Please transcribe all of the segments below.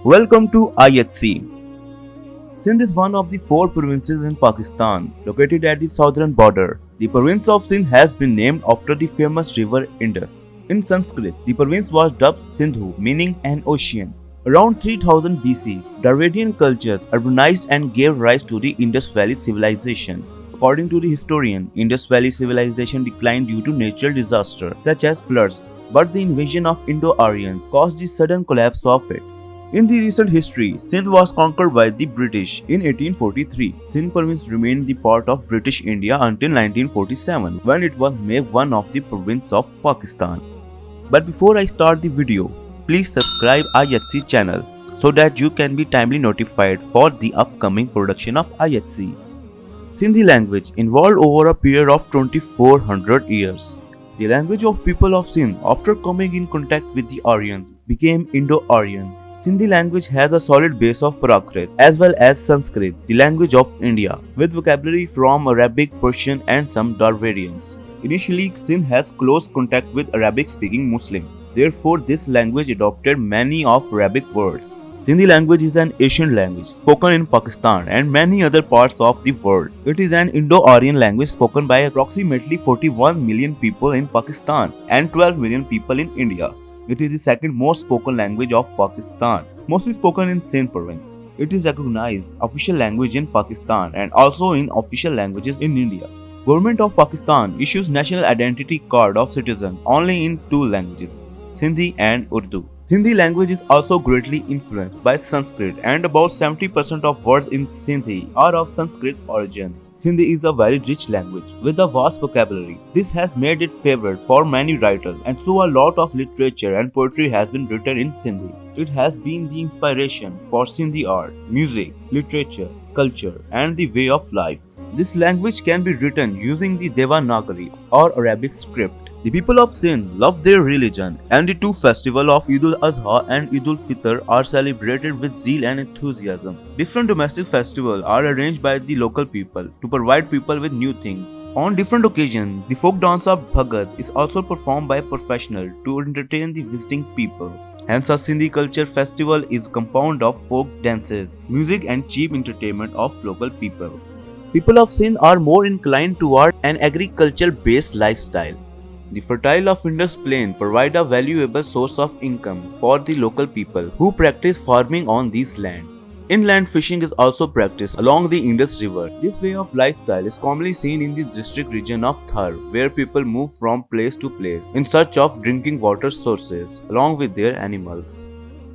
Welcome to IHC. Sindh is one of the four provinces in Pakistan, located at the southern border. The province of Sindh has been named after the famous river Indus. In Sanskrit, the province was dubbed Sindhu, meaning an ocean. Around 3000 BC, Dravidian culture urbanized and gave rise to the Indus Valley civilization. According to the historian, Indus Valley civilization declined due to natural disasters such as floods, but the invasion of Indo-Aryans caused the sudden collapse of it. In the recent history, Sindh was conquered by the British in 1843. Sindh province remained the part of British India until 1947, when it was made one of the provinces of Pakistan. But before I start the video, please subscribe IHC channel so that you can be timely notified for the upcoming production of IHC. Sindhi language evolved over a period of 2400 years. The language of people of Sindh, after coming in contact with the Aryans, became Indo-Aryan. Sindhi language has a solid base of Prakrit as well as Sanskrit, the language of India, with vocabulary from Arabic, Persian and some Dravidians. Initially, Sindh has close contact with Arabic-speaking Muslim. Therefore, this language adopted many of Arabic words. Sindhi language is an Asian language spoken in Pakistan and many other parts of the world. It is an Indo-Aryan language spoken by approximately 41 million people in Pakistan and 12 million people in India. It is the second most spoken language of Pakistan, mostly spoken in Sindh province. It is recognized official language in Pakistan and also in official languages in India. Government of Pakistan issues national identity card of citizen only in two languages, Sindhi and Urdu. Sindhi language is also greatly influenced by Sanskrit and about 70% of words in Sindhi are of Sanskrit origin. Sindhi is a very rich language with a vast vocabulary. This has made it favored for many writers, and so a lot of literature and poetry has been written in Sindhi. It has been the inspiration for Sindhi art, music, literature, culture and the way of life. This language can be written using the Devanagari or Arabic script. The people of Sindh love their religion, and the two festivals of Eid al-Adha and Eid al-Fitr are celebrated with zeal and enthusiasm. Different domestic festivals are arranged by the local people to provide people with new things. On different occasions, the folk dance of Bhagat is also performed by professionals to entertain the visiting people. Hence, a Sindhi culture festival is a compound of folk dances, music and cheap entertainment of local people. People of Sindh are more inclined toward an agriculture-based lifestyle. The fertile of Indus Plain provide a valuable source of income for the local people who practice farming on these land. Inland fishing is also practiced along the Indus River. This way of lifestyle is commonly seen in the district region of Thar, where people move from place to place in search of drinking water sources along with their animals.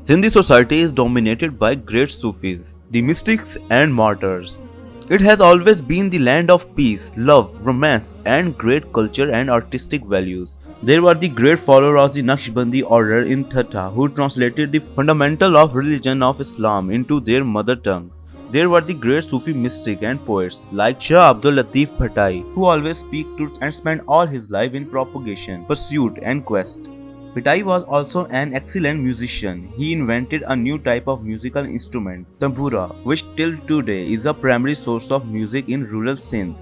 Sindhi society is dominated by great Sufis, the mystics and martyrs. It has always been the land of peace, love, romance and great culture and artistic values. There were the great followers of the Naqshbandi order in Thatta who translated the fundamental of religion of Islam into their mother tongue. There were the great Sufi mystics and poets like Shah Abdul Latif Bhattai who always speak truth and spent all his life in propagation, pursuit and quest. Bhattai was also an excellent musician. He invented a new type of musical instrument, tambura, which till today is a primary source of music in rural Sindh.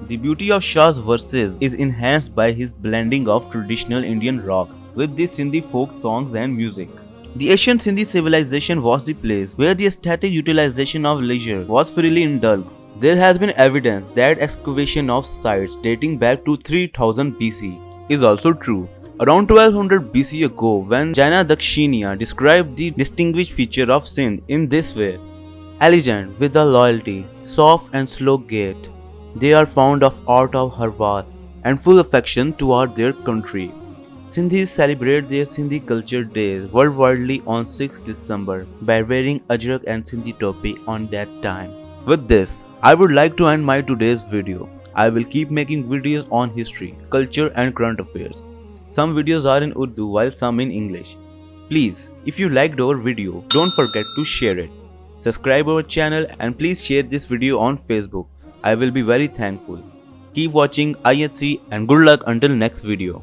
The beauty of Shah's verses is enhanced by his blending of traditional Indian rocks with the Sindhi folk songs and music. The ancient Sindhi civilization was the place where the aesthetic utilization of leisure was freely indulged. There has been evidence that excavation of sites dating back to 3000 BC is also true. Around 1200 BC ago, when Jaina Dakshinia described the distinguished feature of Sindh in this way, elegant with a loyalty, soft and slow gait, they are fond of art of Harwas and full affection toward their country. Sindhis celebrate their Sindhi Culture Day worldwide on 6 December by wearing ajrak and Sindhi topi on that time. With this, I would like to end my today's video. I will keep making videos on history, culture and current affairs. Some videos are in Urdu while some in English. Please, if you liked our video, don't forget to share it. Subscribe our channel and please share this video on Facebook. I will be very thankful. Keep watching IHC and good luck until next video.